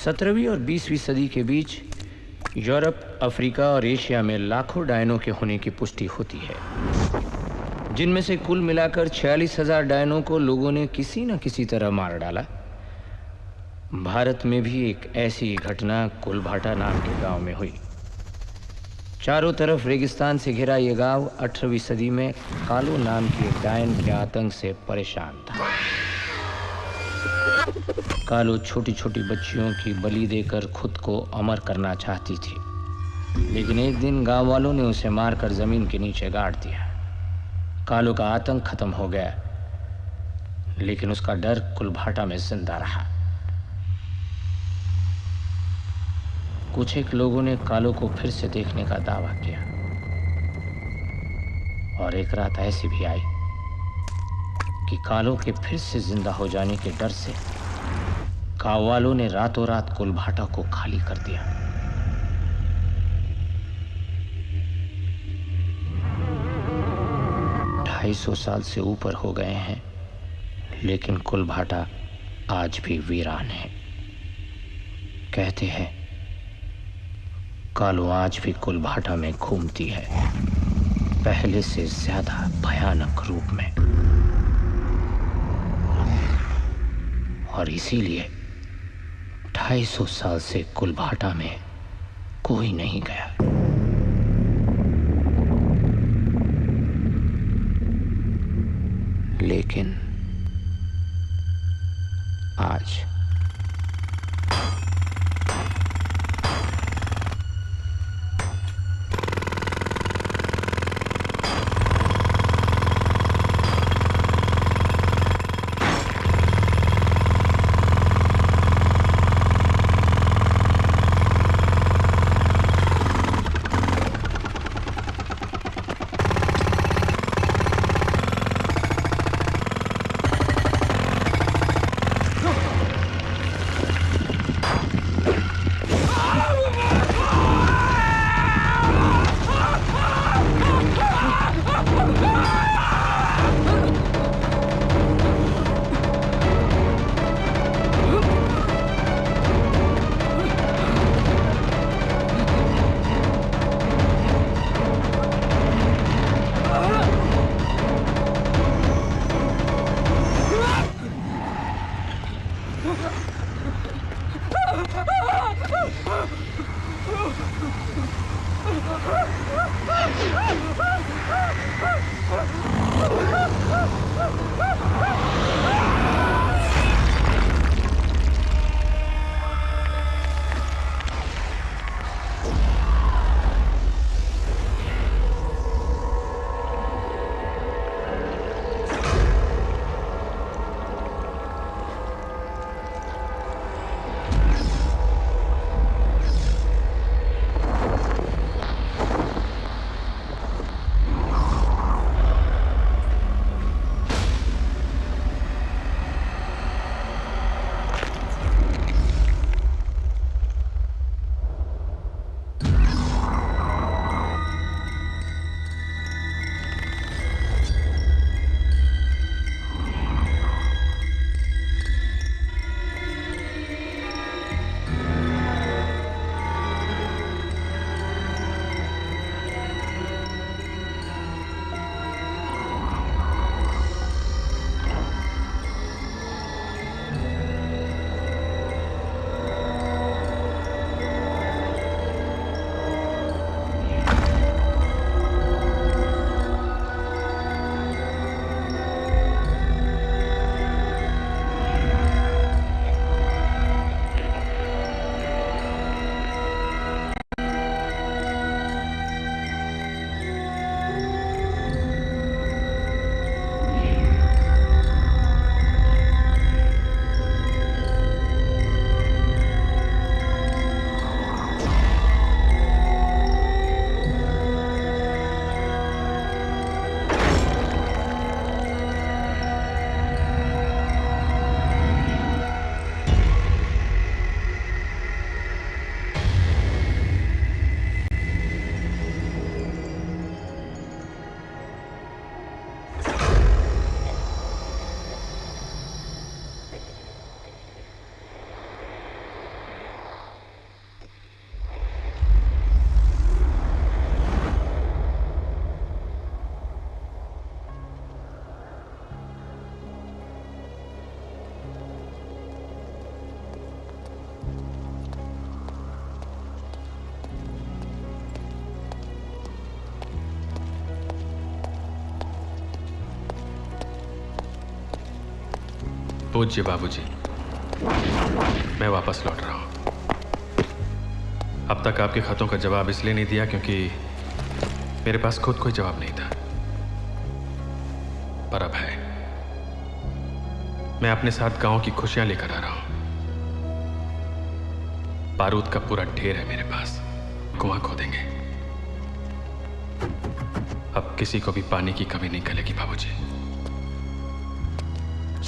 17वीं और 20वीं सदी के बीच यूरोप, अफ्रीका और एशिया में लाखों डायनों के होने की पुष्टि होती है, जिनमें से कुल मिलाकर 46,000 डायनों को लोगों ने किसी न किसी तरह मार डाला। भारत में भी एक ऐसी घटना कुलभाटा नाम के गांव में हुई। चारों तरफ रेगिस्तान से घिरा यह गांव 18वीं सदी में कालो नाम की एक डायन के आतंक से परेशान था। कालो छोटी छोटी बच्चियों की बलि देकर खुद को अमर करना चाहती थी, लेकिन एक दिन गांव वालों ने उसे मारकर जमीन के नीचे गाड़ दिया। कालो का आतंक खत्म हो गया, लेकिन उसका डर कुलभाटा में जिंदा रहा। कुछ एक लोगों ने कालो को फिर से देखने का दावा किया, और एक रात ऐसी भी आई कि कालो के फिर से जिंदा हो जाने के डर से गांव वालों ने रातों रात कुलभाटा को खाली कर दिया। ढाई सौ साल से ऊपर हो गए हैं, लेकिन कुलभाटा आज भी वीरान है। कहते हैं कालो आज भी कुलभाटा में घूमती है, पहले से ज्यादा भयानक रूप में, और इसीलिए 250 साल से कुलभाटा में कोई नहीं गया। लेकिन आज पूज्य बाबूजी, मैं वापस लौट रहा हूं। अब तक आपके खतों का जवाब इसलिए नहीं दिया क्योंकि मेरे पास खुद कोई जवाब नहीं था, पर अब है। मैं अपने साथ गांव की खुशियां लेकर आ रहा हूं। बारूद का पूरा ढेर है मेरे पास, कुआं खोदेंगे। अब किसी को भी पानी की कमी नहीं खलेगी बाबूजी,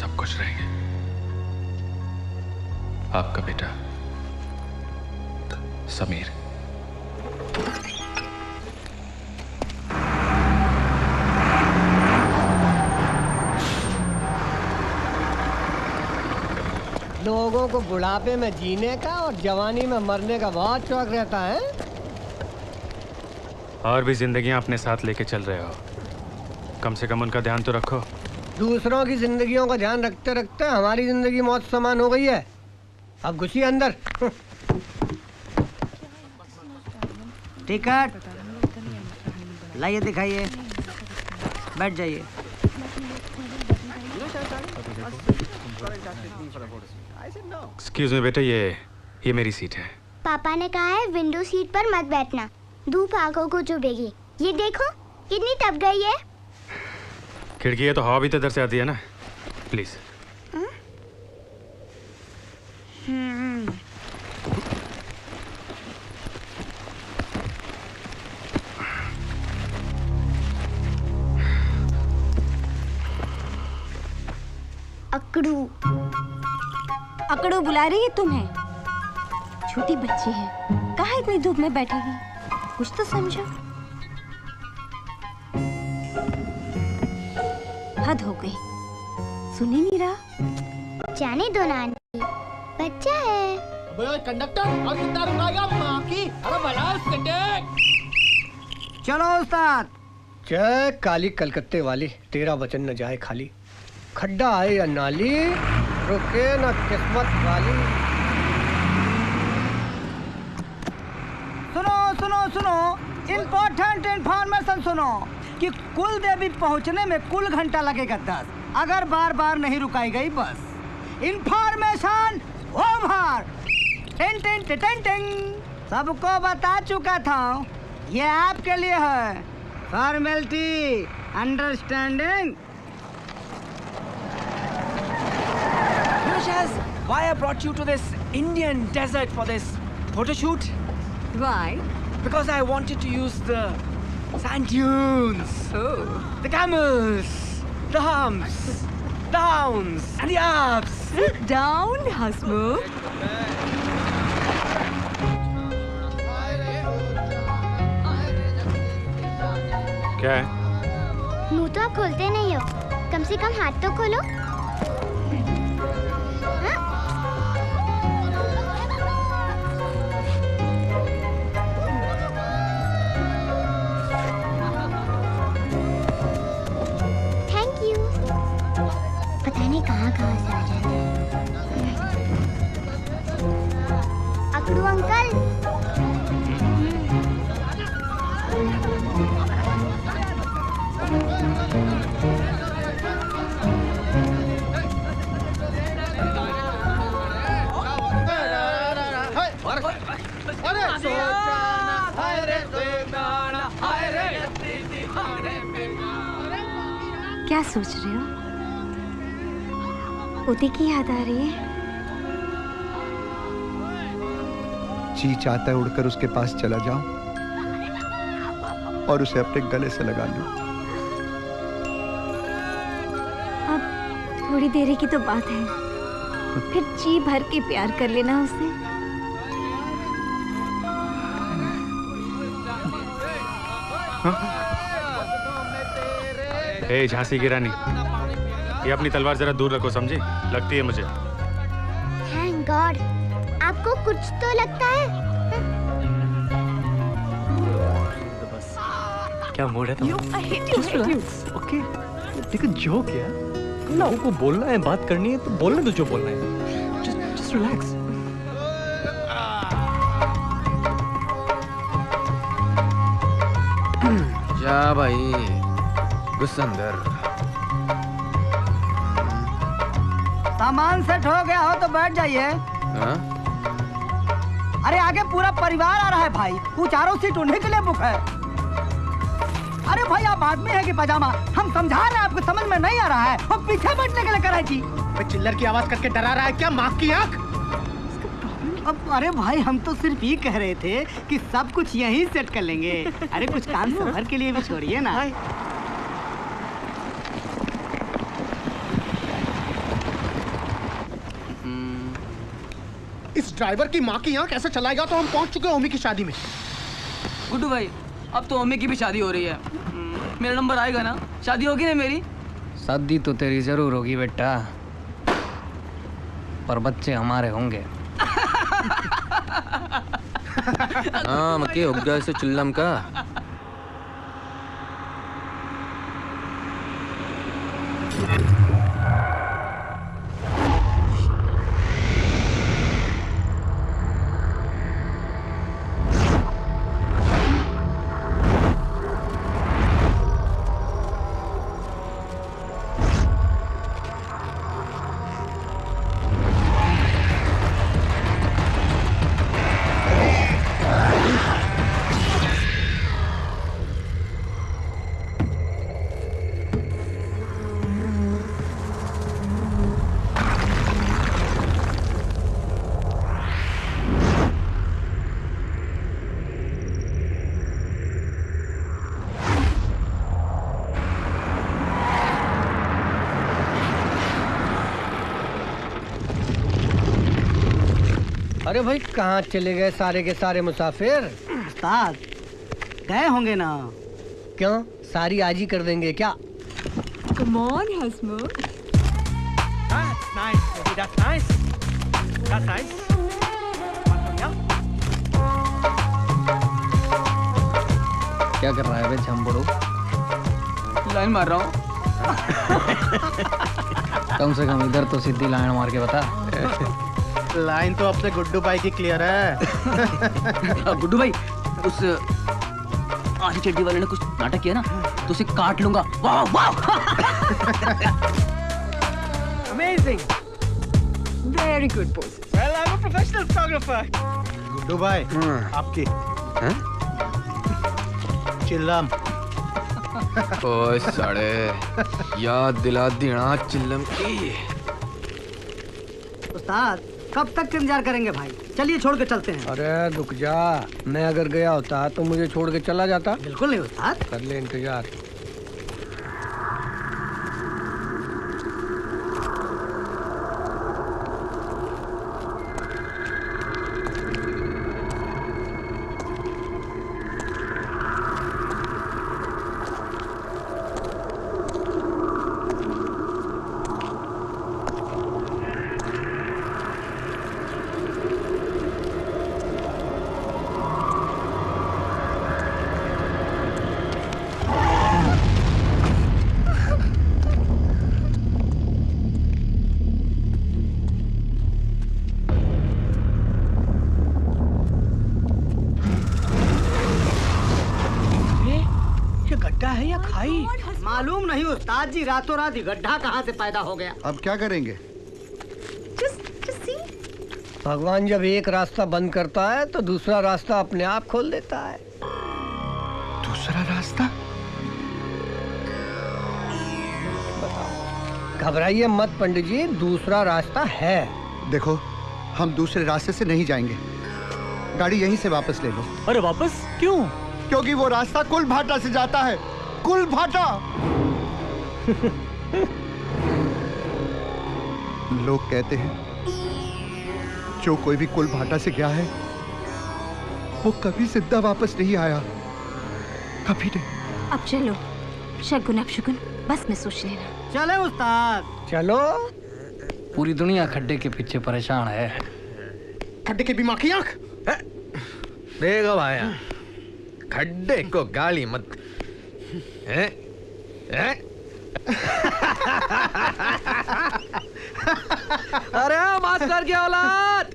सब खुश रहेंगे। आपका बेटा समीर। लोगों को बुढ़ापे में जीने का और जवानी में मरने का बहुत शौक रहता है। और भी जिंदगियां अपने साथ लेके चल रहे हो, कम से कम उनका ध्यान तो रखो। दूसरों की जिंदगियों का ध्यान रखते रखते हमारी जिंदगी मौत समान हो गई है। अब घुसिए अंदर। टिकट लाइए, दिखाइए, बैठ जाइए। एक्सक्यूज मी बेटा, ये मेरी सीट है। पापा ने कहा है विंडो सीट पर मत बैठना, धूप आंखों को चुभेगी। ये देखो कितनी तप गई है। खिड़की है तो हवा भी तो इधर से आती है ना, प्लीज। अकड़ू अकड़ू बुला रही है तुम्हें? छोटी बच्ची है, कहाँ इतनी धूप में बैठेगी? कुछ तो समझो। हद हो गई, सुन ही नहीं रहा। जाने दो नानी, बच्चा है। कंडक्टर और कितना रुकाएगा माँ की? अरे भला चलो उस्ताद। जय काली कलकत्ते वाली, तेरा वचन न जाए खाली। खड्डा आए या नाली, रुके न किस्मत वाली। सुनो सुनो सुनो, इम्पोर्टेंट इन्फॉर्मेशन सुनो कि कुल देवी पहुंचने में कुल घंटा लगेगा 10, अगर बार बार नहीं रुकाई गई बस। Information over. Tin tin tin tin tin. सबको बता चुका था, ये आपके लिए है। Formality, understanding. Why I brought you to this Indian desert for this photo shoot? Why? Because I wanted to use the sand dunes, the camels, the humps, the hounds, and the ups. Sit down, Hasmukh. क्या है? मुंह तो आप खोलते नहीं हो, कम से कम हाथ तो खोलो। कहाँ से आ जाते हैं। अकड़ू अंकल, क्या सोच रहे हो? उदी की याद आ रही है? जी चाहता है उड़कर उसके पास चला जाऊं और उसे अपने गले से लगा लूं। अब थोड़ी देर की तो बात है, फिर जी भर के प्यार कर लेना उसे। ए झांसी की रानी, ये अपनी तलवार जरा दूर रखो, समझी? लगती है मुझे। थैंक गॉड, आपको कुछ तो लगता है। क्या मूड है तुम्हारा? ओके, टेक अ जोक यार। लोगों को बोलना है, बात करनी है तो बोलने दो जो बोलना है। Just relax. जा भाई, घुस अंदर। सामान सेट हो गया हो तो बैठ जाइए। अरे आगे पूरा परिवार आ रहा है भाई, वो चारों सीट उन्हीं के लिए बुक है। अरे भाई आप आदमी है कि पजामा? हम समझा रहे हैं आपको, समझ में नहीं आ रहा है। वो पीछे बैठने के लिए करा जी। चिल्लर की आवाज करके डरा रहा है क्या? माँ की आंख। अब अरे भाई हम तो सिर्फ ये कह रहे थे कि सब कुछ यहीं सेट कर लेंगे। अरे कुछ काम सफर के लिए भी छोड़िए ना। इस ड्राइवर की माँ की आंख ऐसे चलाएगा तो हम पहुंच चुके हैं ओमी की शादी में। गुड्डू भाई अब तो ओमी की भी शादी हो रही है, मेरा नंबर आएगा ना? शादी होगी ना मेरी? शादी तो तेरी जरूर होगी बेटा, पर बच्चे हमारे होंगे। हाँ मक्के हो गया इसे चिल्लम का। अरे भाई कहाँ चले गए सारे के सारे मुसाफिर? उस्ताद गए होंगे ना। क्यों, सारी आज ही कर देंगे क्या? Come on, Hasmukh. That's nice, baby. That's nice. That's nice. क्या कर रहा है बे झम्बड़ू? लाइन मार रहा हूँ। कम से कम इधर तो सीधी लाइन मार के बता। लाइन तो अपने गुड्डू भाई की क्लियर है। गुड्डू भाई उस आधी चड्डी वाले ने कुछ नाटक किया ना तो उसे काट लूंगा। वाह वाह। Amazing. Very good pose. Well, I'm a professional photographer. Guddu भाई आपकी चिल्लम। ओए साड़े याद दिला दीना चिल्लम की। उस्ताद कब तक इंतजार करेंगे भाई? चलिए छोड़ के चलते हैं। अरे रुक जा, मैं अगर गया होता तो मुझे छोड़ के चला जाता। बिल्कुल नहीं उस्ताद। कर ले इंतजार। मालूम नहीं उस्ताद जी, रातों रात ही गड्ढा कहाँ से पैदा हो गया। अब क्या करेंगे? भगवान जब एक रास्ता बंद करता है तो दूसरा रास्ता अपने आप खोल देता है। दूसरा रास्ता? घबराइए मत पंडित जी, दूसरा रास्ता है। देखो हम दूसरे रास्ते से नहीं जाएंगे, गाड़ी यहीं से वापस ले लो। अरे वापस क्यों? क्योंकि वो रास्ता कुल भाटा से जाता है। कुल भाटा। लोग कहते हैं जो कोई भी कुल भाटा से गया है वो कभी जिंदा वापस नहीं आया, कभी नहीं। अब चलो, शगुन अपशगुन बस में सोच लेना। चले उस्ताद। चलो। पूरी दुनिया खड्डे के पीछे परेशान है। खड्डे के भी माँ की आंख। देखो भाया, खड्डे को गाली मत। हैं? हैं? अरे मास्टर की औलाद,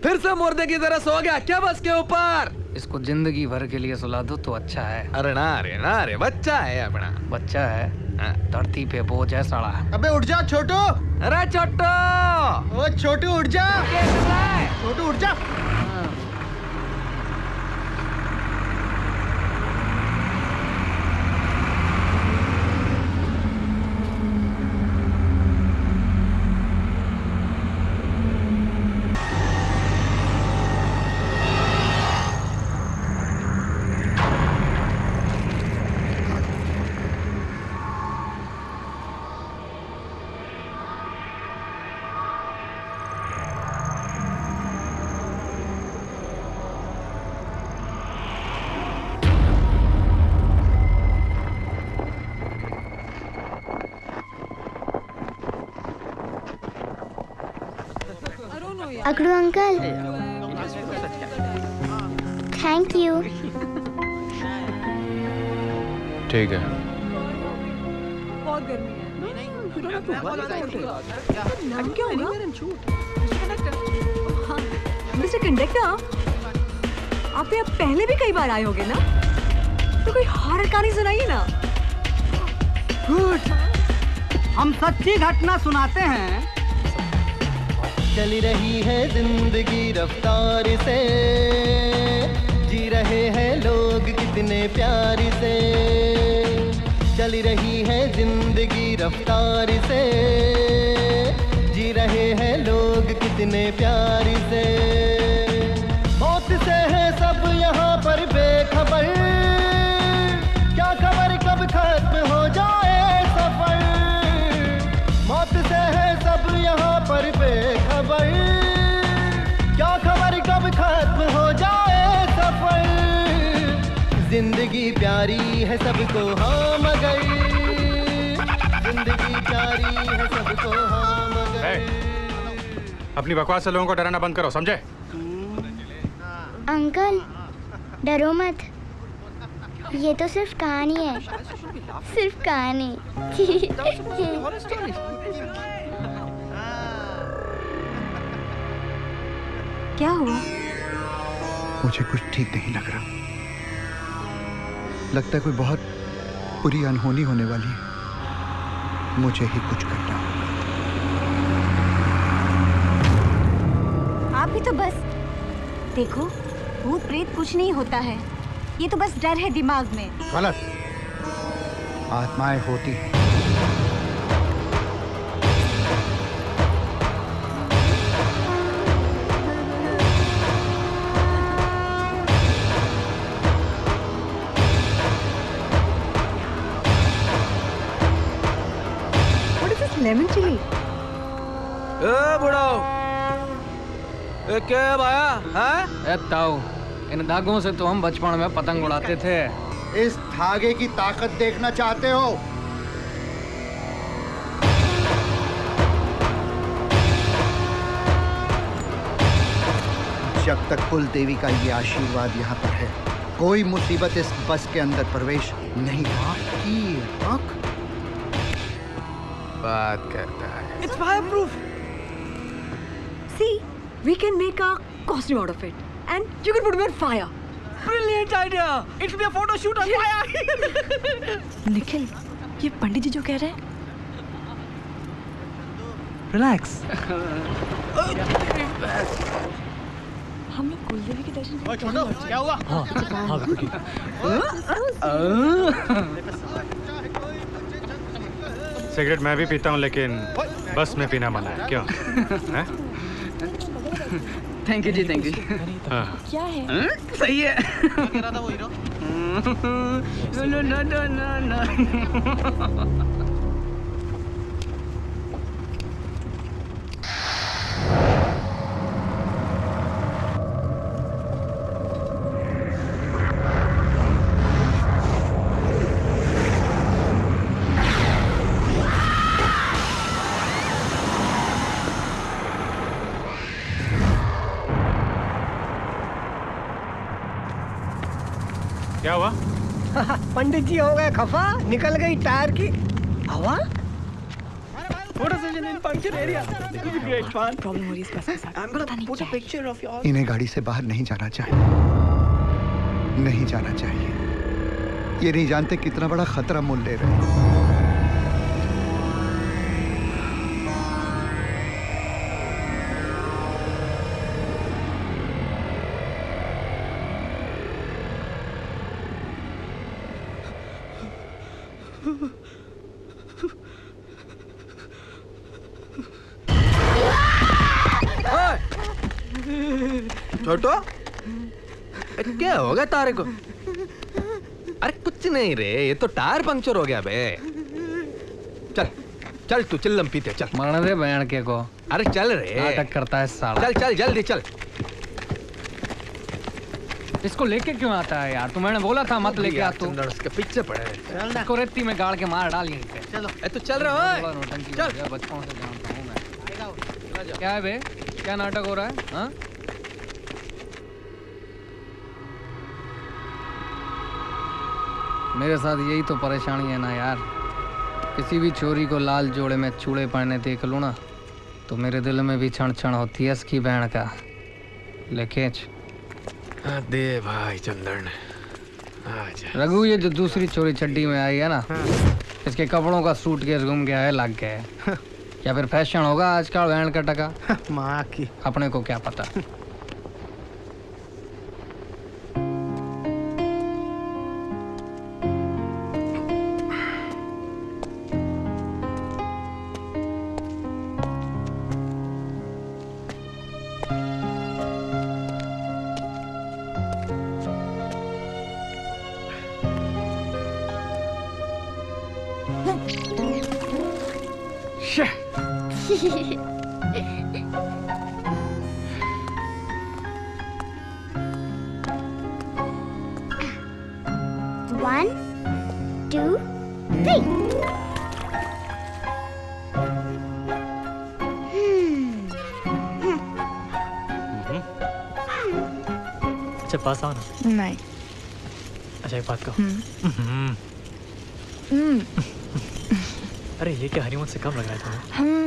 फिर से मुर्दे की तरह सो गया क्या बस के ऊपर? इसको जिंदगी भर के लिए सुला दो तो अच्छा है। अरे ना रे, बच्चा है अपना। बच्चा है धरती पे बोझ है साला। अबे उठ जा छोटू। अरे छोटू, ओ छोटू उठ जा। छोटू उठ जा। अकड़ू अंकल, थैंक यू। ठीक है। बहुत गर्मी है। क्या होगा? मिस्टर कंडक्टर, आप यहाँ पहले भी कई बार आए होंगे ना? तो कोई हॉरर कहानी सुनाइए ना। गुड, हम सच्ची घटना सुनाते हैं। चली रही है जिंदगी रफ्तार से, जी रहे हैं लोग कितने प्यार से। चली रही है जिंदगी रफ्तार से, जी रहे हैं लोग कितने प्यार से। मौत से है सब यहाँ पर बेखबर, क्या खबर कब खत्म हो जाए सफर। मौत से है सब यहाँ पर बेखबर, क्या खबर कब खत्म हो जाए सफर। जिंदगी प्यारी है सबको हाँ मगर, जिंदगी प्यारी है सबको हाँ मगर। अपनी बकवास से लोगों को डराना बंद करो, समझे? अंकल डरो मत, ये तो सिर्फ कहानी है, सिर्फ कहानी। क्या हुआ? मुझे कुछ ठीक नहीं लग रहा। लगता है कोई बहुत बुरी अनहोनी होने वाली है। मुझे ही कुछ करना होगा। आप भी तो बस देखो, भूत प्रेत कुछ नहीं होता है, ये तो बस डर है दिमाग में। गलत, आत्माएं होती हैं। Lemon chilli. ए बुढ़ाओ, ए क्या है भाया? हैं? ए ताऊ, इन धागों से तो हम बचपन में पतंग उड़ाते थे। इस धागे की ताकत देखना चाहते हो? जब तक कुल देवी का ये आशीर्वाद यहाँ पर है, कोई मुसीबत इस बस के अंदर प्रवेश नहीं। आँख बात करता है। It's fireproof. See, we can make a costume out of it, and you can put it on fire. Brilliant idea. It will be a photo shoot on fire. Nikhil, ये पंडित जी जो कह रहे हैं। Relax. हम लोग कुलदेवी के दर्शन ओए छोटू, क्या हुआ? हाँ सिगरेट मैं भी पीता हूँ, लेकिन बस में पीना मना है। क्यों? थैंक यू जी, थैंक यू। हाँ। क्या है? सही है। No no no no no. क्या हुआ? पंडित जी हो गए खफा, निकल गई टायर की हवा। प्रॉब्लम हो रही है इस बस के साथ। पता नहीं क्या है। इन्हें गाड़ी से बाहर नहीं जाना चाहिए, नहीं जाना चाहिए। ये नहीं जानते कितना बड़ा खतरा मोल ले रहे हैं। छोटो, क्या होगा तारे को? अरे कुछ नहीं रे, ये तो टायर पंक्चर हो गया बे। चल चल तू चिल्लम पीते चल। मरने दे बहन के को। अरे चल रे, नाटक करता है साला। चल चल जल्दी चल। इसको लेके क्यों आता है यार? मैंने बोला था मत लेके आ तू। उसके पीछे पड़े। इसको रेती में गाड़ के मार डाल यहीं पे। चलो तू चल रहा है? चल बचपन से जानता हूँ मैं। क्या है बे? क्या नाटक हो रहा है? हाँ? मेरे साथ यही तो परेशानी है ना यार। किसी भी चोरी को लाल जोड़े में चूड़े पहने देख लूँ ना तो मेरे दिल में भी क्षण क्षण होती है इसकी बहन का। लेकिन दे भाई चंदन, आजा। रघु, ये जो दूसरी चोरी चड्डी में आई है ना, इसके कपड़ों का सूटकेस गुम गया है, लग गया है। या फिर फैशन होगा आज का बहन का टका। माँ की अपने को क्या पता। One, two, three. अच्छा पास आओ ना। नहीं। अच्छा एक बात कहो। अरे ये क्या हनीमून से कम लग रहा है तुम्हें?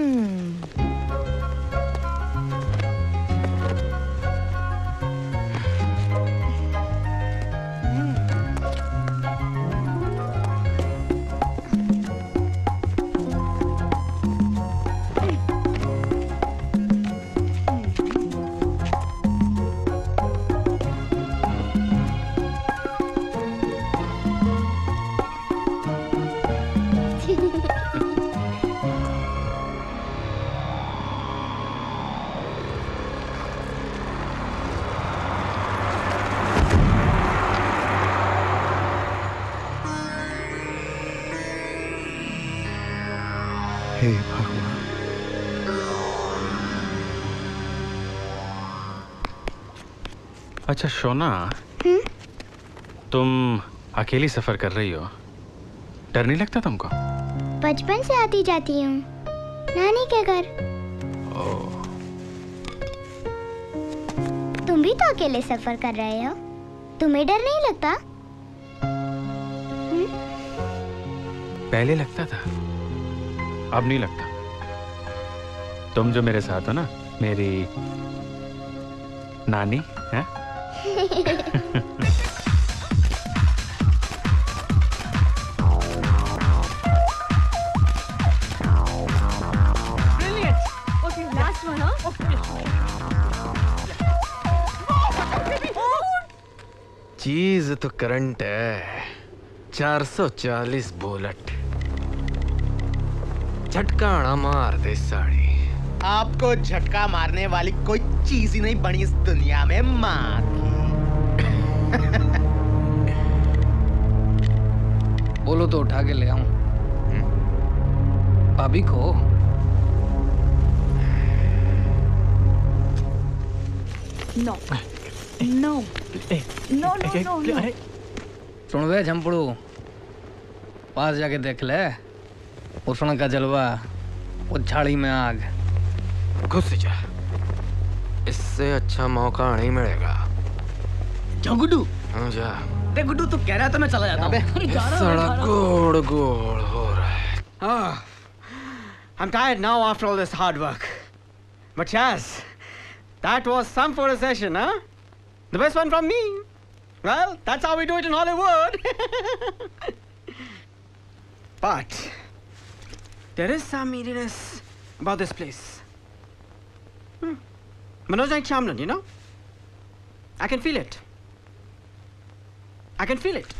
हे भगवान। अच्छा शोना, तुम अकेली सफर कर रही हो, डर नहीं लगता तुमको? बचपन से आती जाती हूँ नानी के घर। तुम भी तो अकेले सफर कर रहे हो, तुम्हें डर नहीं लगता? पहले लगता था, अब नहीं लगता। तुम जो मेरे साथ हो ना, मेरी नानी है। चीज तो करंट है। 440 बुलेट, झटका मार दे साड़ी। आपको झटका मारने वाली कोई चीज ही नहीं बनी इस दुनिया में, माँ की। बोलो तो उठा के ले आऊं। भाभी को no no no no no. सुन वे झंपड़ू, पास जाके देख ले उष्ण का जलवा, वो झाड़ी में आग। घुस जा, इससे अच्छा मौका नहीं मिलेगा। जा गुड्डू। हाँ जा। देख गुड्डू, तू कह रहा है तो मैं चला जाता हूँ। सड़क गोड़ गोड़ हो रहा है। I'm tired now after all this hard work. But yes, that was some photo session, huh? The best one from me. Well, that's how we do it in Hollywood. But there is some eeriness about this place. Manoj Naik Shamlan, you know? I can feel it. I can feel it.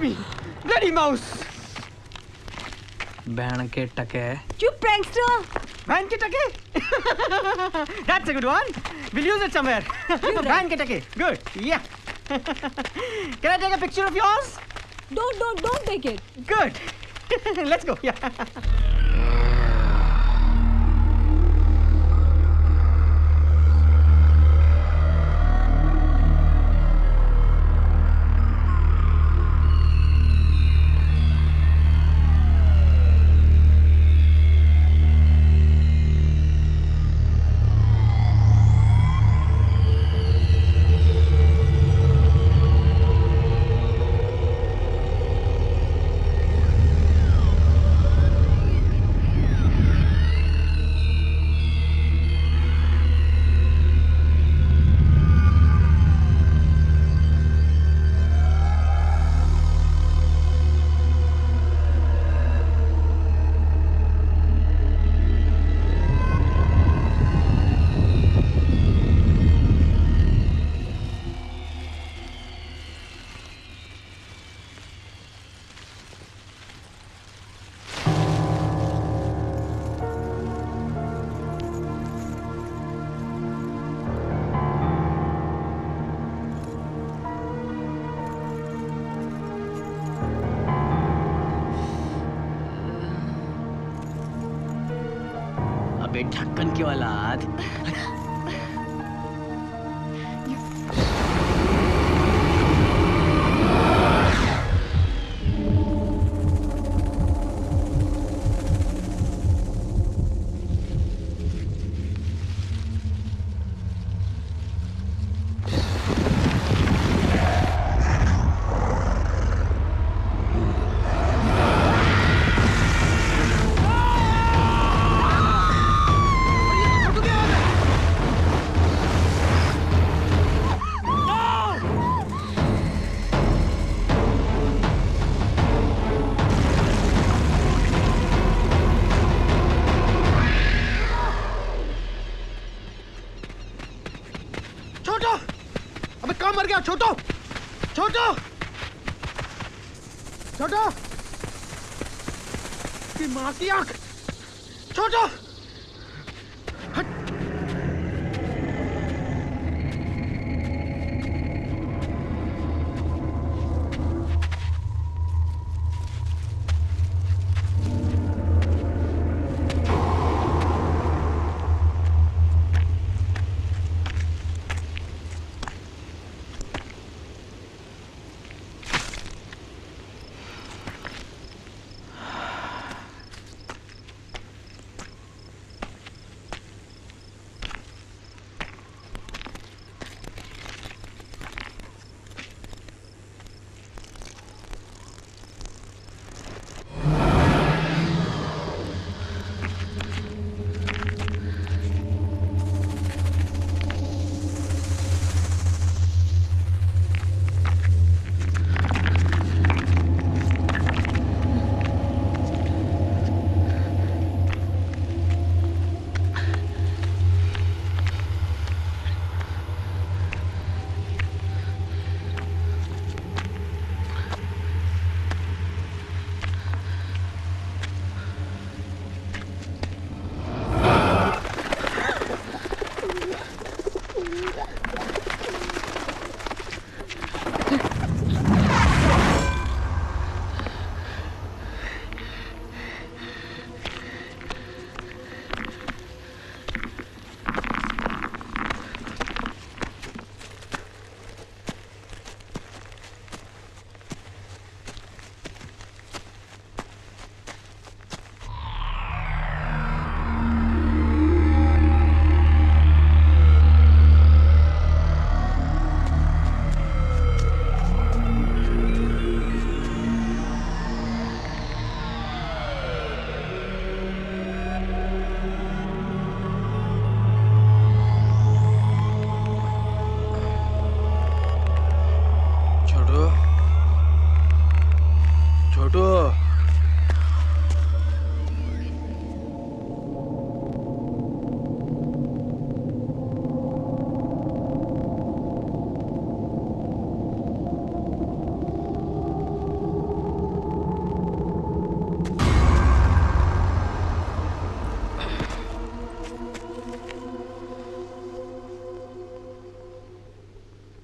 me! Bloody mouse! बहन के टके. चुप prankster! Bhai ke take? That's a good one. We'll use it somewhere. Bhai ke take. Good. Yeah. Can I take a picture of yours? Don't take it. Good. Let's go. Yeah. ढक्कन की औलाद। छोटो छोटो छोटो की माँ की आंख छोटो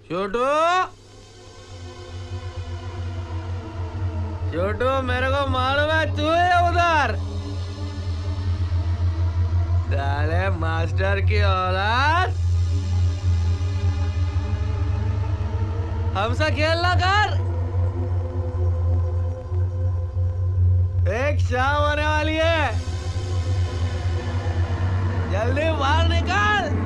छोटू, छोटू, मेरे को मालूम है तू है उधर। साले मास्टर की औलाद, हमसे खेलना कर। एक शाम होने वाली है, जल्दी बाहर निकाल।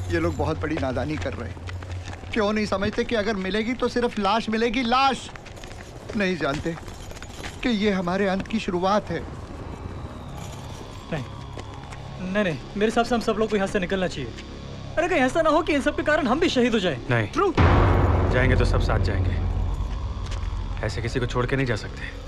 ये लोग बहुत बड़ी नादानी कर रहे हैं। क्यों नहीं समझते कि अगर मिलेगी तो सिर्फ लाश मिलेगी, लाश। नहीं जानते कि ये हमारे अंत की शुरुआत है। नहीं नहीं, मेरे हिसाब से हम सब लोग को यहाँ से निकलना चाहिए। अरे कहीं ऐसा ना हो कि इन सब के कारण हम भी शहीद हो जाएं। नहीं, ट्रू। जाएंगे तो सब साथ जाएंगे, ऐसे किसी को छोड़ के नहीं जा सकते।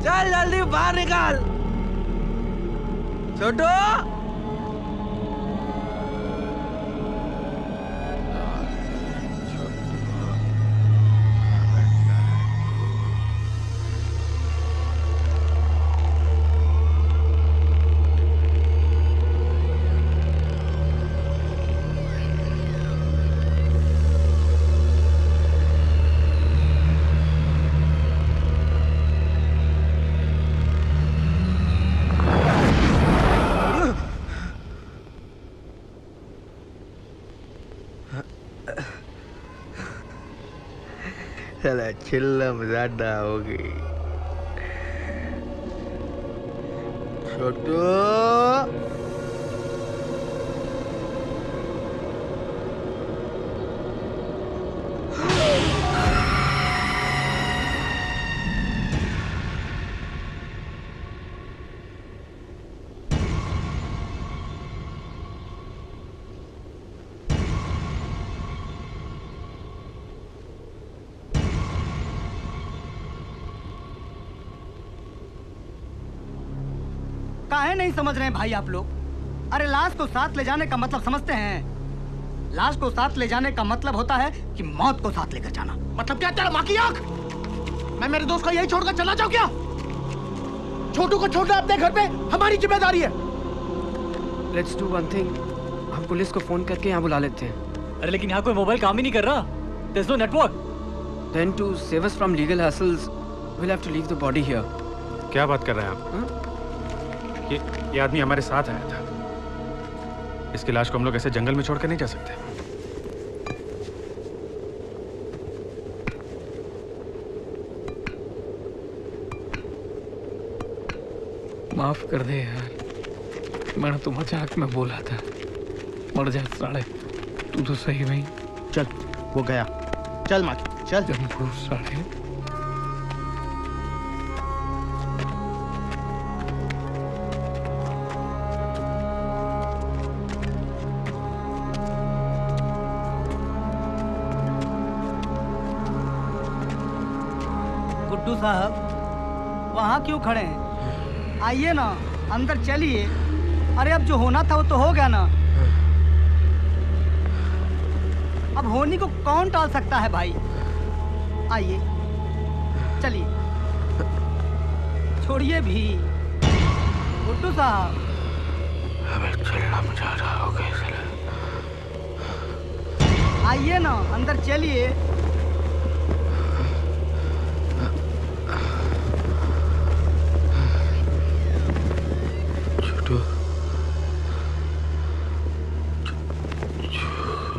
चल जल्दी बाहर निकाल। छोटू, चला चिल्लम ज्यादा हो गई। छोटू, काहे नहीं समझ रहे हैं भाई आप लोग? अरे लाश को साथ ले जाने का मतलब समझते हैं? लाश को साथ ले जाने का मतलब होता है कि मौत को साथ लेकर जाना। मतलब क्या तेरा माँ की आंख? मैं मेरे दोस्त को यही छोड़कर चला जाऊं क्या? छोटू को छोड़ना अपने घर पे हमारी जिम्मेदारी है। लेट्स डू वन थिंग, हम पुलिस को फोन करके यहाँ बुला लेते हैं। अरे लेकिन यहाँ कोई मोबाइल काम ही नहीं कर रहा। There's no network. Then to save us from legal hassles, we'll have to leave the body here. क्या बात कर रहे हैं आप? ये आदमी हमारे साथ आया था। इसकी लाश को हम लोग ऐसे जंगल में छोड़ कर नहीं जा सकते। माफ कर दे यार, मैंने तो मजाक में बोला था। मर जा साले, तू तो सही नहीं। चल, वो गया। चल माकी, चल। जम्बू साले। गुड्डू साहब, वहाँ क्यों खड़े हैं? आइए ना, अंदर चलिए। अरे अब जो होना था वो तो हो गया ना। अब होनी को कौन टाल सकता है भाई? आइए, चलिए। छोड़िए भी गुड्डू साहब। अबे चलना मजा आ रहा होगा इसलिए। आइए ना, अंदर चलिए।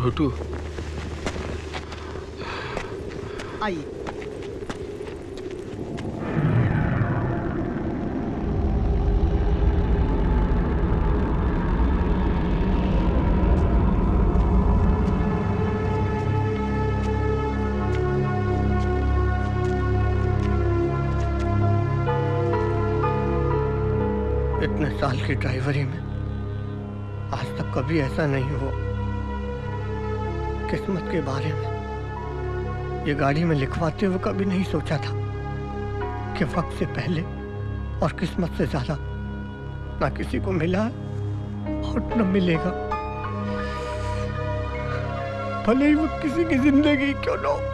छोटू, आइए। इतने साल की ड्राइवरी में आज तक कभी ऐसा नहीं हुआ। किस्मत के बारे में ये गाड़ी में लिखवाते हुए कभी नहीं सोचा था कि वक्त से पहले और किस्मत से ज्यादा ना किसी को मिला और न मिलेगा, भले ही वो किसी की जिंदगी क्यों ना हो।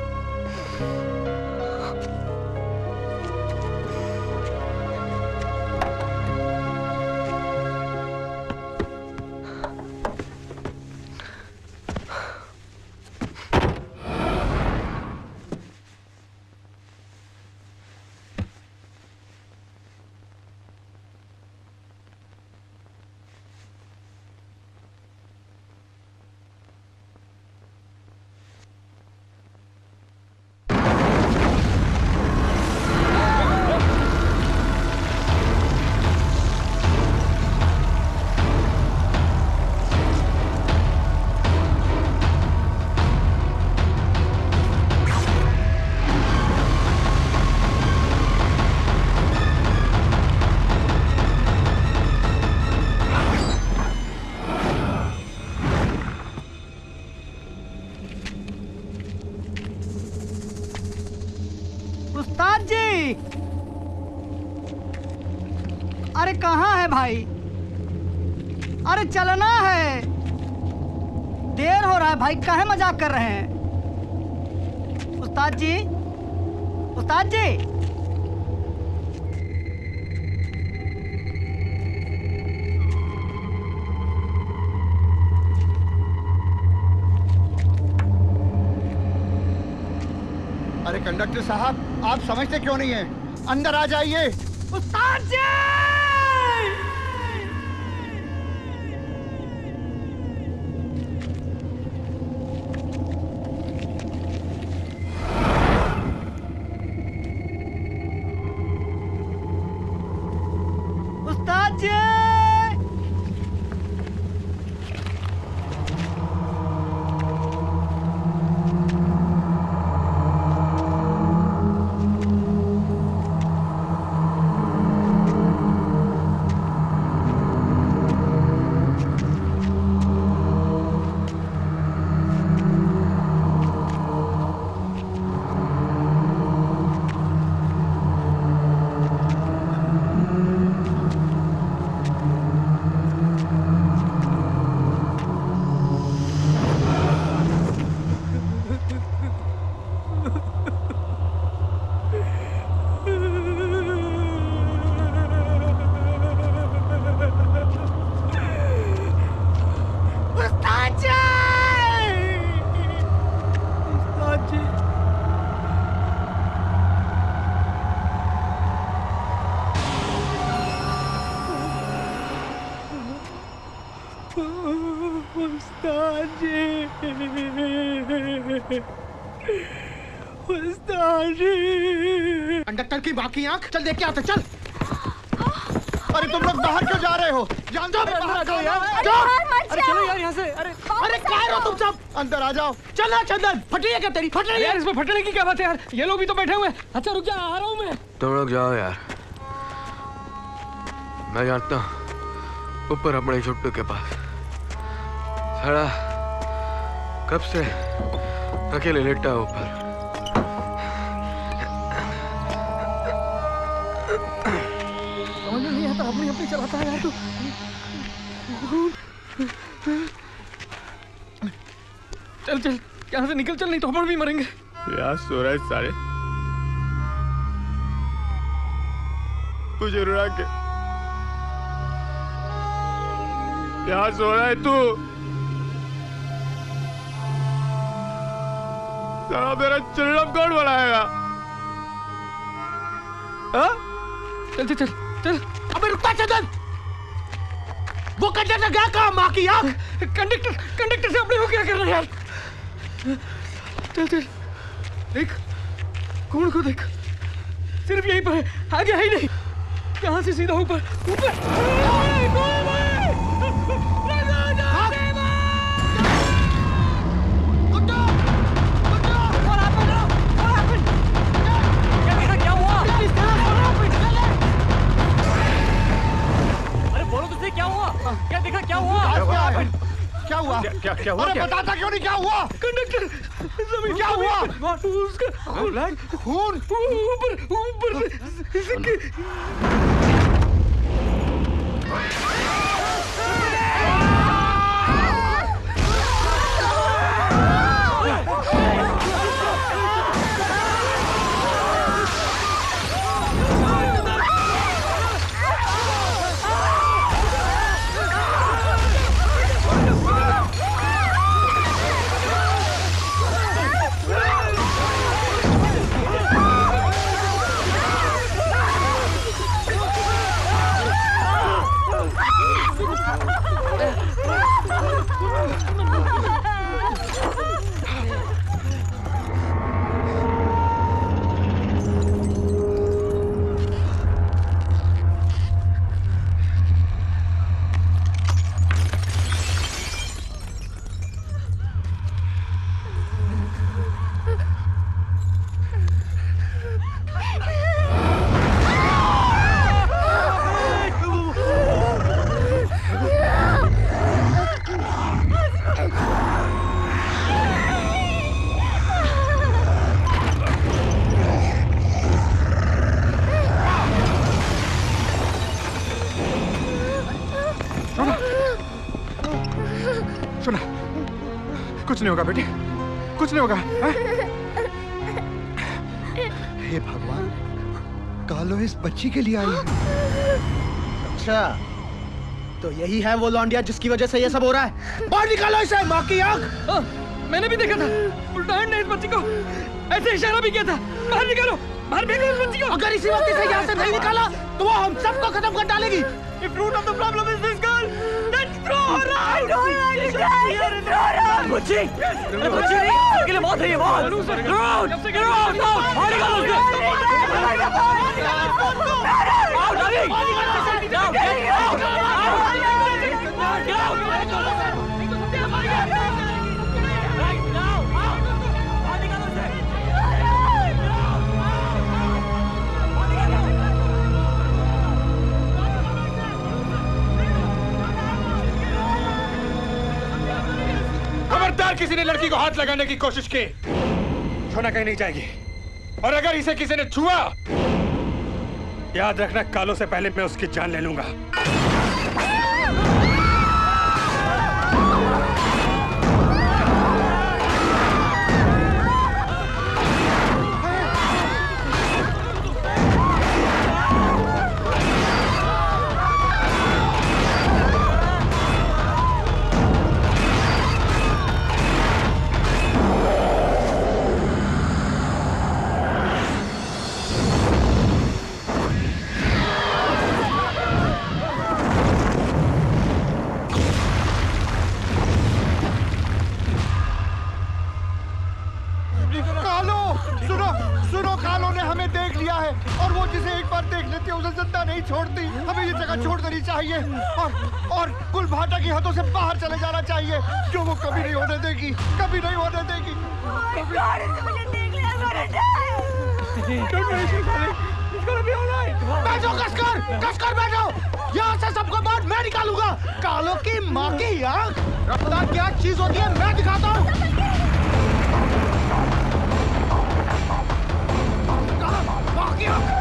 उस्ताद जी, अरे कहाँ है भाई? अरे चलना है, देर हो रहा है भाई, काहे मजाक कर रहे हैं? उस्ताद जी, उस्ताद जी, अरे कंडक्टर साहब, आप समझते क्यों नहीं हैं? अंदर आ जाइए। उस्ताद जी! उस्ताद जी! कंडक्टर की बाकी आंख, चल देख के आते, चल। अरे तुम लोग बाहर क्यों जा रहे हो? जान दो, बाहर जाओ यार। अरे चलो यार यहाँ से। अरे क्या हो तुम सब? अंदर आ जाओ। चल ना चंदन, फट रही है क्या तेरी? फट रही है यार, इसमें फटने की क्या बात है यार? ये लोग भी तो बैठे हुए हैं। अच्छा रुक जा, आ रहा हूँ मैं। तुम लोग जाओ यार, मैं जानता हूँ ऊपर अपने छुट्टू के पास साला कब से अकेले लेटा ऊपर। समझ में नहीं आता, अपनी अपनी चलाता है यार तू। चल चल यहाँ से निकल, चल नहीं तो हम भी मरेंगे। यार सो रहा है सारे, तुझे रुला के यहाँ सो रहा है तू? साला मेरा चिल्लम कौन बनाएगा? चल चल चल चल। अबे रुकता चंदन, वो कंडक्टर गया कहाँ? माँ की आँख। कंडक्टर से अपने को क्या करना यार? चल चल देख, कौन को देख, सिर्फ यहीं पर है, आगे है ही नहीं। यहाँ से सीधा ऊपर ऊपर। हुआ? क्या हुआ? अरे बताता क्यों नहीं क्या हुआ? कंडक्टर जमीन क्या हुआ? उसका खून ऊपर सुना, कुछ नहीं होगा बेटी, कुछ नहीं होगा। हे भगवान, कालो इस बच्ची के लिए आई है। अच्छा, तो यही है वो लौंडिया जिसकी वजह से ये सब हो रहा है। बाहर निकालो इसे, माँ की आंख। मैंने भी देखा था, उल्टान ने इस बच्ची को ऐसे इशारा भी किया था। बाहर निकालो, बाहर फेंको इस बच्ची को। अगर इसी वक्त इसे यहाँ से नहीं निकाला तो वो हम सबको खत्म कर डालेगी। If root of the problem is this girl, then throw her out. I don't understand. Throw her out. बच्ची, अरे बच्ची नहीं, अकेले मौत है ये मौत। Throw out, throw out, no, बाहर निकालो उसे। Out, अभी। Now, get out, out, get out। खबरदार किसी ने लड़की को हाथ लगाने की कोशिश की, सोना कहीं नहीं जाएगी। और अगर इसे किसी ने छुआ, याद रखना कालो से पहले मैं उसकी जान ले लूंगा। छोड़ती, हमें ये जगह छोड़ देनी चाहिए और कुल भाटा की हदों से बाहर चले जाना चाहिए, जो वो कभी नहीं होने देगी, कभी नहीं होने देगी। बैठो कसकर बैठो, यहाँ से सबको बाहर मैं निकालूंगा। कालो की माँ की आँख, रफ्तार क्या चीज होती है मैं दिखाता हूँ। माँ की आँख।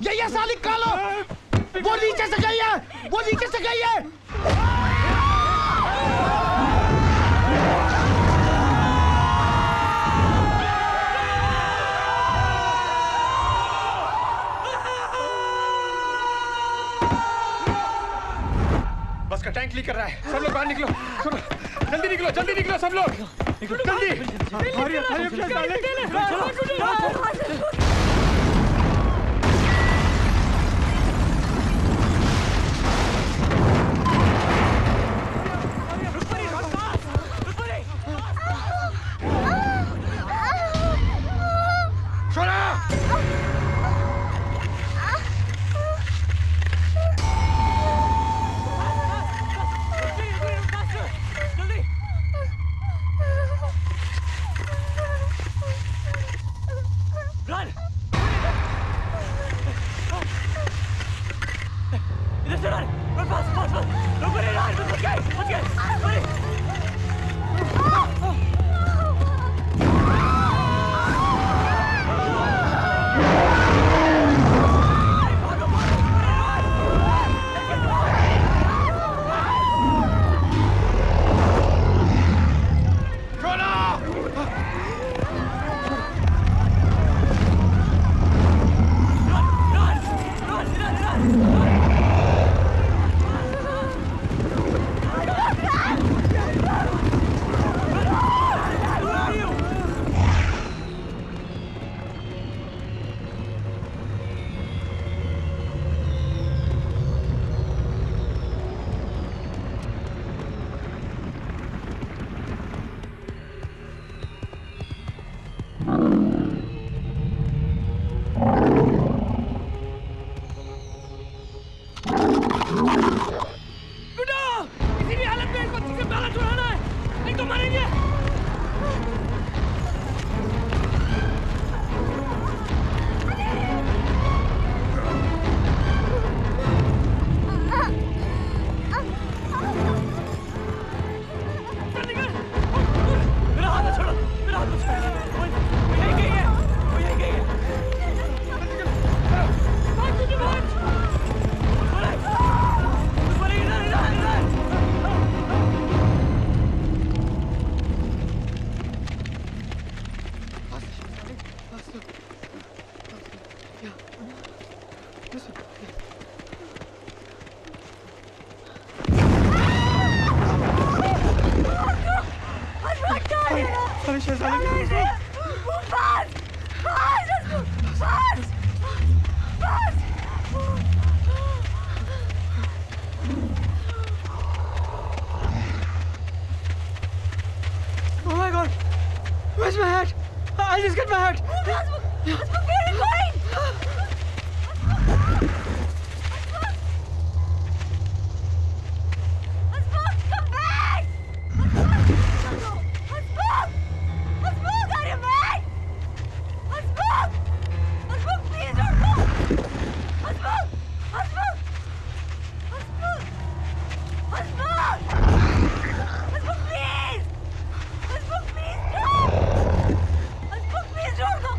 ये साली कालो, वो नीचे से गई है, वो नीचे से गई है। बस का टैंक लीक कर रहा है। सब लोग बाहर निकलो, जल्दी निकलो, जल्दी निकलो सब लोग, जल्दी। Where's my hat? I just got my hat. Where are you going? Come back! Are you mad? Please don't go!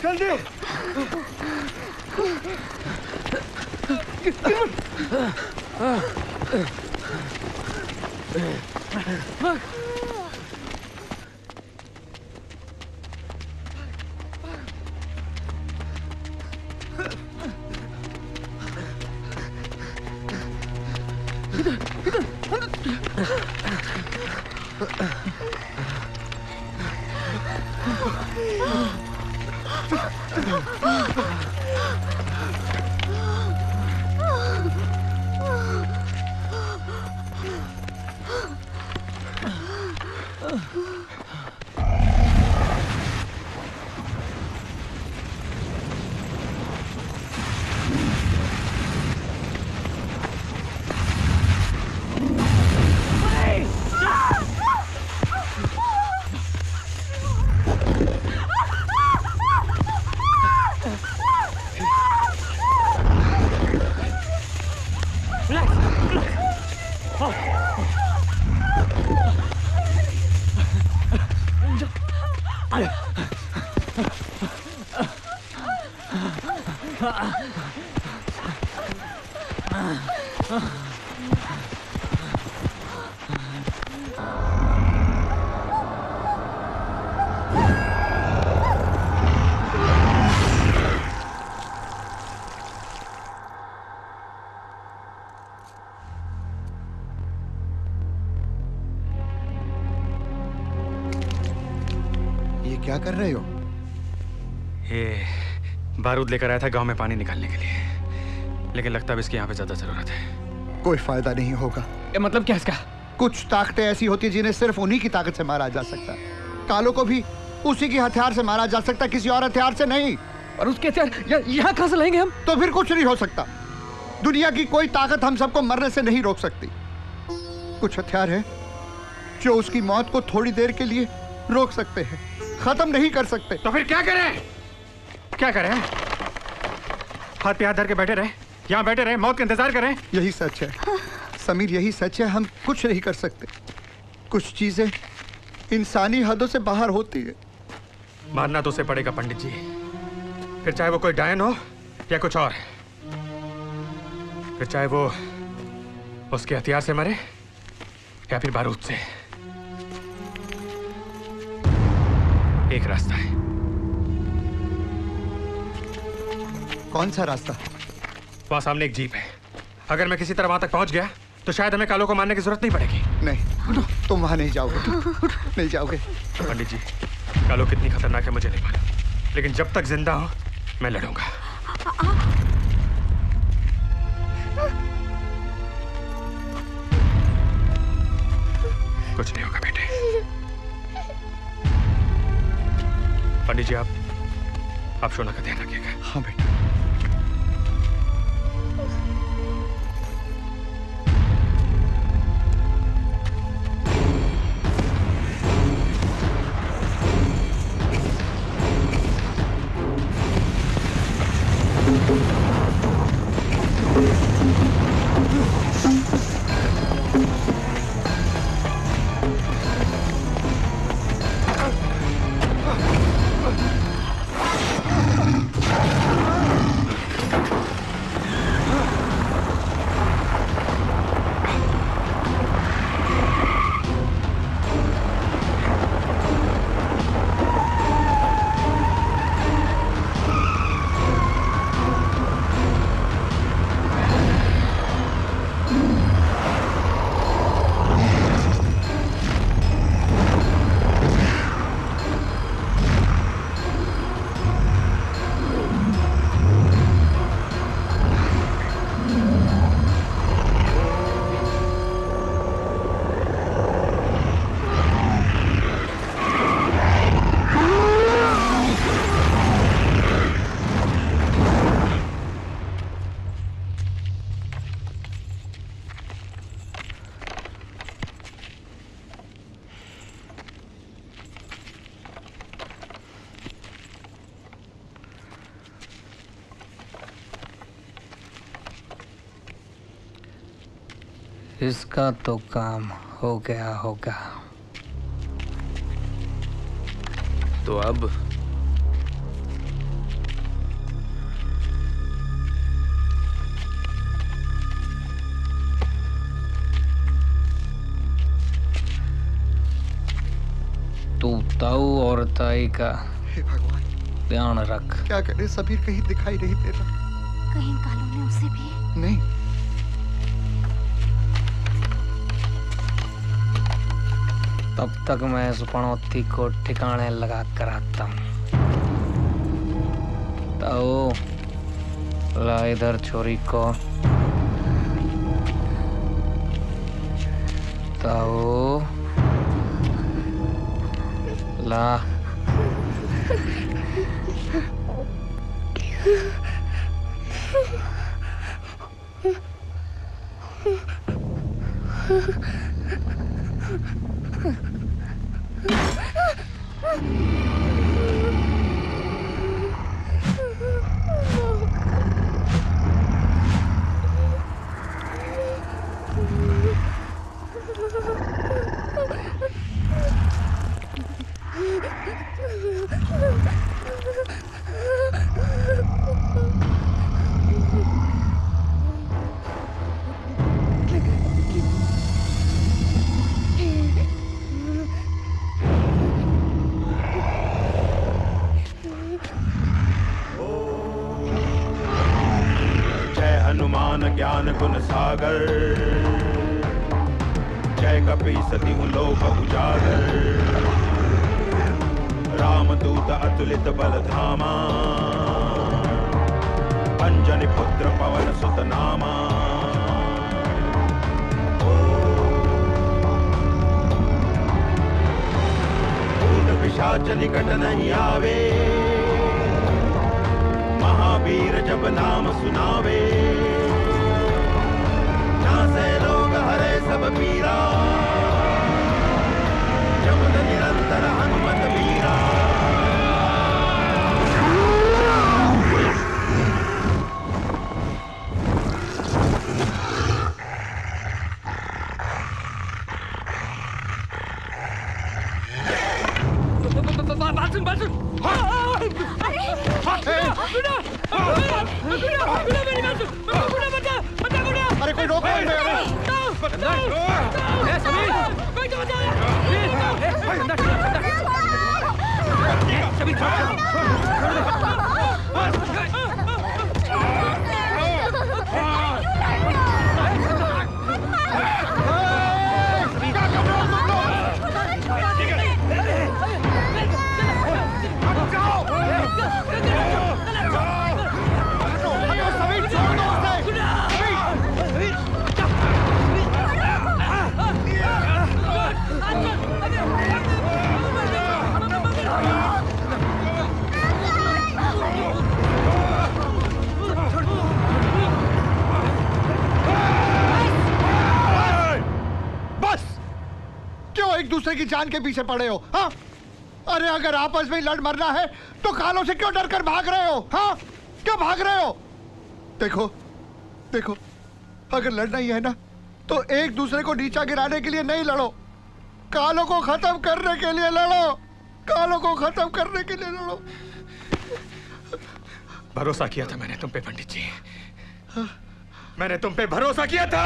जल्दी क्या कर रहे हो? ये बारूद लेकर आया था गांव में पानी निकालने के लिए, लेकिन लगता है इसकी यहाँ पे ज्यादा जरूरत है। कोई फायदा नहीं होगा। मतलब क्या इसका? कुछ ताकतें ऐसी होती है जिन्हें सिर्फ उन्हीं की ताकत से मारा जा सकता है। कालो को भी उसी के हथियार से मारा जा सकता, किसी और हथियार से नहीं। और उसके हथियार यहाँ कहाँ से लाएंगे हम? तो फिर कुछ नहीं हो सकता। दुनिया की कोई ताकत हम सबको मरने से नहीं रोक सकती। कुछ हथियार है जो उसकी मौत को थोड़ी देर के लिए रोक सकते हैं, खत्म नहीं कर सकते। तो फिर क्या करें? क्या करें? हाथ पे हाथ धर के बैठे रहे, यहाँ बैठे रहे, मौत का इंतजार करें? यही सच है समीर, यही सच है। हम कुछ नहीं कर सकते। कुछ चीजें इंसानी हदों से बाहर होती है। मारना तो उसे पड़ेगा पंडित जी, फिर चाहे वो कोई डायन हो या कुछ और, फिर चाहे वो उसके हथियार से मरे या फिर बारूद से। एक रास्ता है। कौन सा रास्ता? वहां सामने एक जीप है। अगर मैं किसी तरह वहां तक पहुंच गया तो शायद हमें कालो को मारने की जरूरत नहीं पड़ेगी। नहीं, तुम वहां नहीं जाओगे। नहीं जाओगे। पंडित जी, कालो कितनी खतरनाक है मुझे नहीं मालूम, लेकिन जब तक जिंदा हूं मैं लड़ूंगा। कुछ नहीं होगा बेटे। पंडित जी, आप शोना का ध्यान रखिएगा। हाँ बेटा। इसका तो काम हो गया होगा। तो अब तू ताऊ और ताई का हे भगवान ध्यान रख। क्या करे सबीर, कहीं दिखाई नहीं दे रहा। कहीं कालू ने उसे भी नहीं। तब तक मैं इस पनौती को ठिकाने लगा कर आता हूँ। ताऊ, ला इधर छोरी को। ताऊ, ला। ज्ञान गुण सागर, जय कपी सती लोक उजागर, रामदूत अतुलित बल धामा, अंजनी पुत्र पवन सुत नामा। भूत पिशाच निकट नहीं आवे, महावीर जब नाम सुनावे, से लोग हरे सब पीरा, जपत निरंतर हनुमत वीरा। बात सुन। अरे कोई रोक नहीं रहा। एक दूसरे की जान के पीछे पड़े हो? हाँ, अरे अगर आपस में लड़ मरना है तो कालों से क्यों डरकर भाग रहे हो? हाँ, क्यों भाग रहे हो? देखो देखो, अगर लड़ना ही है ना तो एक दूसरे को नीचा गिराने के लिए नहीं लड़ो, कालों को खत्म करने के लिए लड़ो। कालों को खत्म करने के लिए लड़ो। भरोसा किया था मैंने तुम पे पंडित जी। मैंने तुम पे भरोसा किया था।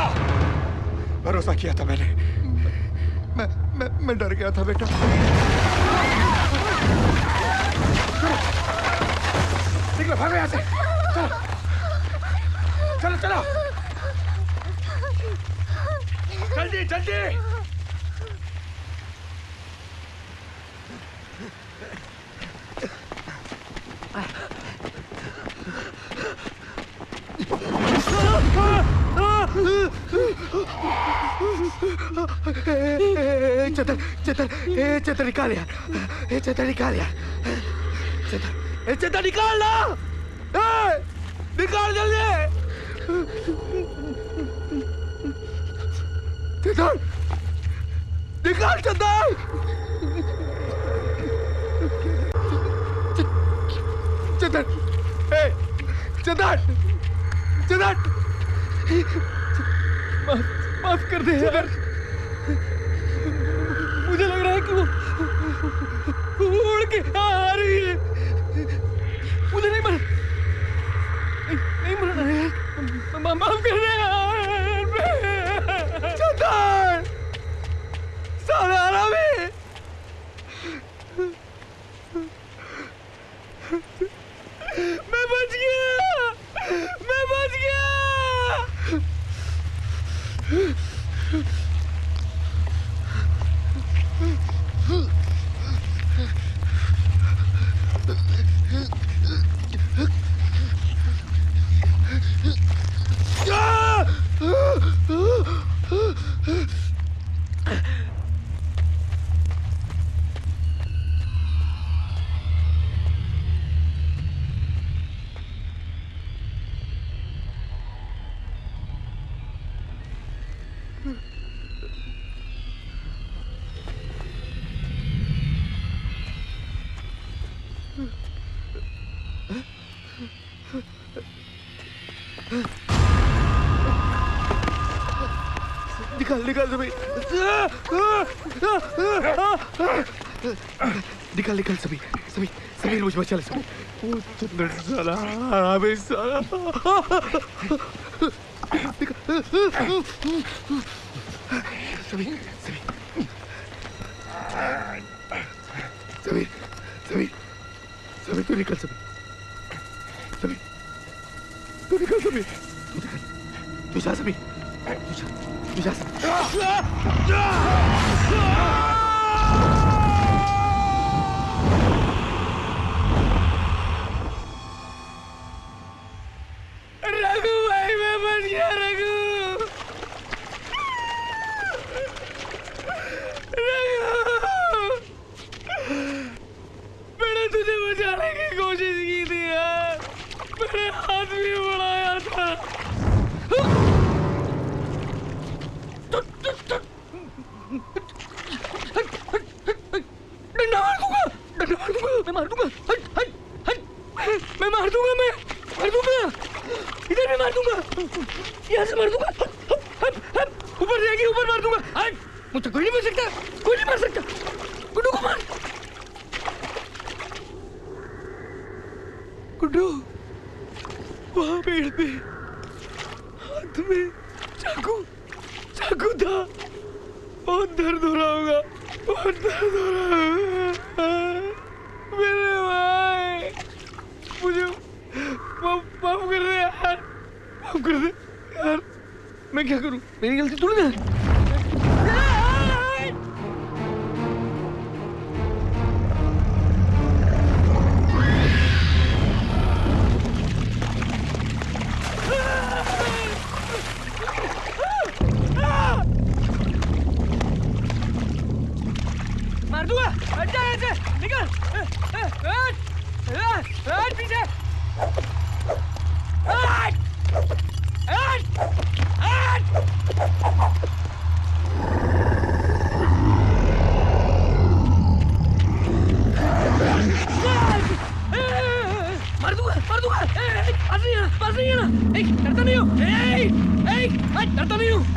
भरोसा किया था मैंने। मैं डर गया था बेटा। निकलो, भागो यहाँ से। चलो चलो चलो, जल्दी जल्दी। चेतर निकाल यार, चेतर निकाल यार, चेतर निकाल ना, निकाल जल्दी। चेतर निकाल, चेतर चेतर चेतर चेतर, माफ कर दे यार। मुझे लग रहा है कि वो उड़ के आ रही है। मुझे नहीं मरना, नहीं मरना यार, माफ कर दे यार। चेतर, साले हरामी। मैं बच गया, मैं बच गया। निकाल निकाल सभी निकाल निकाल सभी सभी सभी मुझ बचा ले सभी चंद्र साला हरामी साला सभी सभी सभी सभी सभी तू निकल सभी सभी तू निकल सभी तू जा सभी तू जा सभी रघु भाई मैं बच गया रघु मैंने तुझे बचाने की कोशिश की थी यार मैंने हाथ भी बढ़ाया था डंडा मार दूंगा हट हट हट मैं मार दूंगा इधर भी मार दूंगा यहाँ से मार दूंगा ऊपर जाएगी ऊपर मार दूंगा हट मुझे कोई नहीं मार सकता गुड्डू को मार गुड्डू वहां पेड़ पे हाथ में चाकू था बहुत दर्द हो रहा होगा मेरे भाई मुझे माफ कर दे यार मैं क्या करूं मेरी गलती थोड़ी ना मार दूंगा हट जा ऐसे निकल हट पीछे मार दूंगा पास नहीं आना डरता नहीं हूँ डरता नहीं हूँ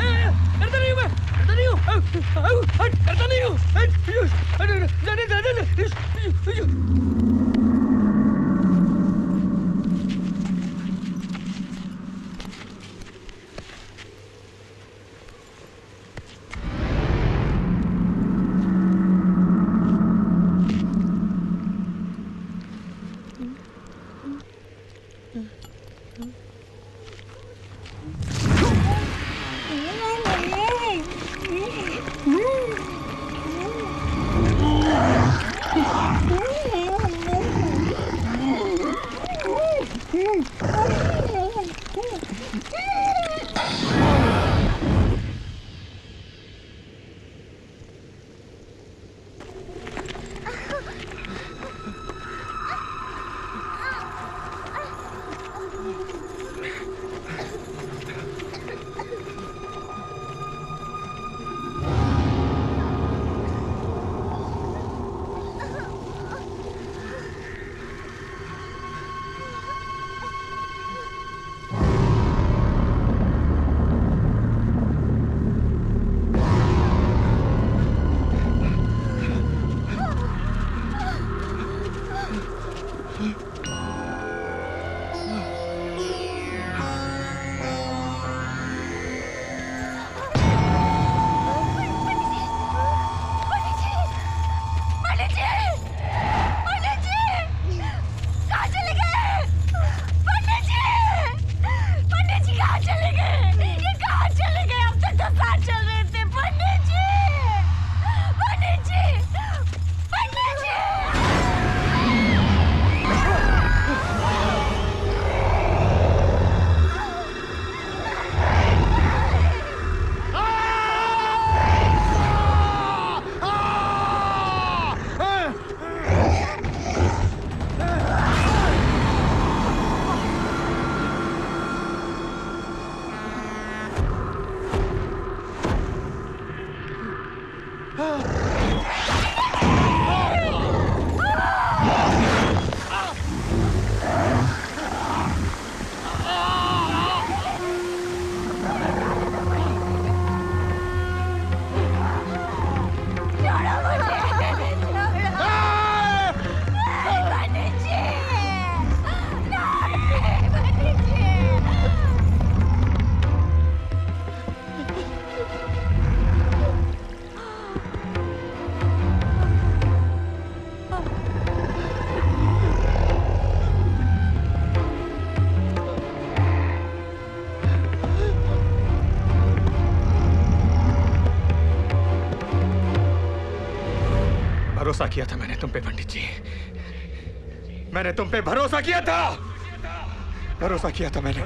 भरोसा किया था मैंने तुम पे पंडित जी। मैंने तुम पे भरोसा किया था। भरोसा किया था मैंने।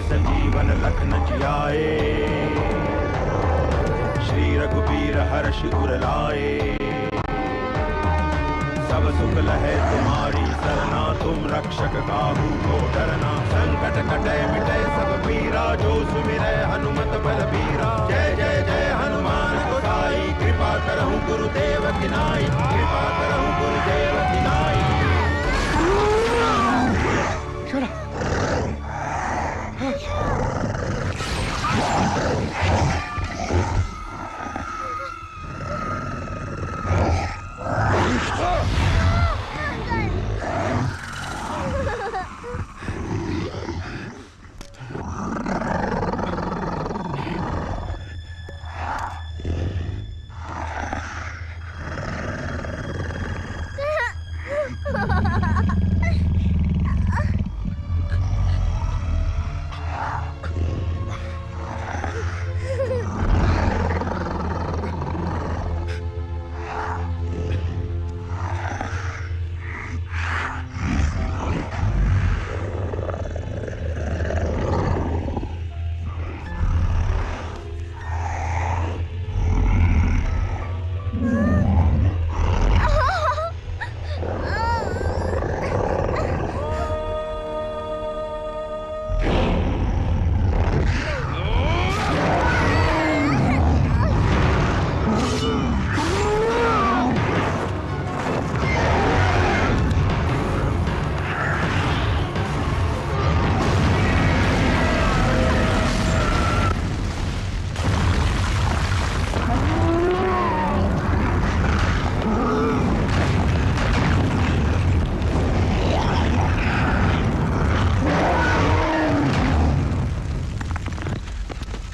संजीवन लखन जियाए, श्री रघुबीर हर्ष उर लाए। सब सुख लहे तुम्हारी सरना, तुम रक्षक काहू को डरना। संकट कटे मिटे सब पीरा, जो सुमिरै हनुमत बलबीरा। जय जय जय हनुमान गोसाई, कृपा करहु गुरुदेव की नाई। कृपा करहु गुरुदेव की नाई।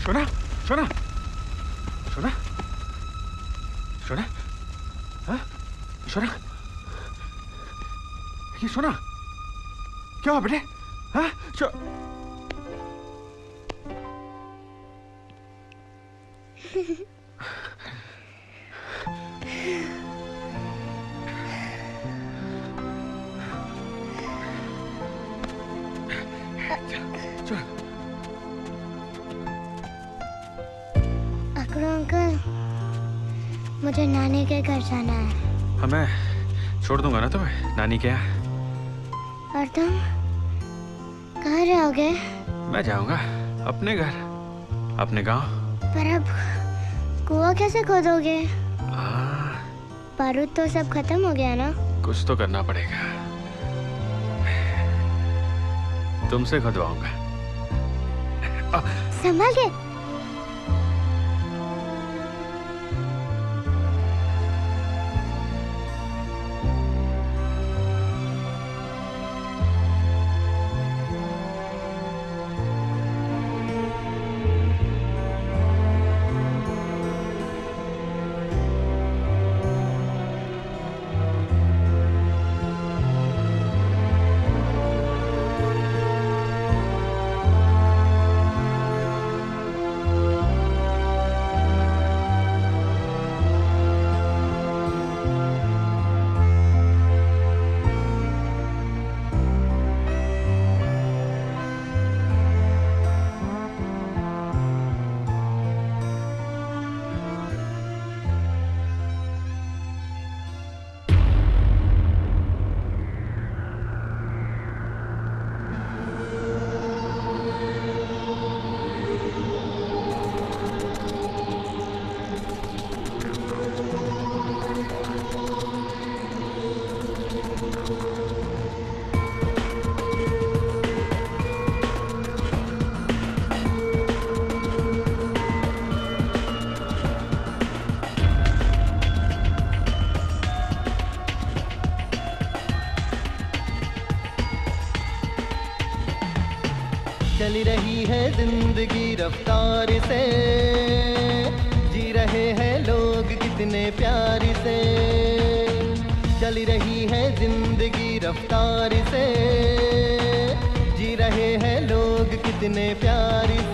शोना शोना शोना शोना हाँ शोना ये शोना क्या हुआ बेटे हाँ अंकल, मुझे नानी के घर जाना है। हाँ मैं छोड़ दूंगा ना तुम्हें नानी के यहाँ। और तुम कहाँ रहोगे? मैं जाऊंगा अपने घर, अपने गांव। पर अब कुआं कैसे खोदोगे? बारूद तो सब खत्म हो गया ना। कुछ तो करना पड़ेगा, तुमसे खुदवाऊंगा। संभाल के। चल रही है जिंदगी रफ्तार से, जी रहे हैं लोग कितने प्यार से। चल रही है जिंदगी रफ्तार से, जी रहे हैं लोग कितने प्यार से।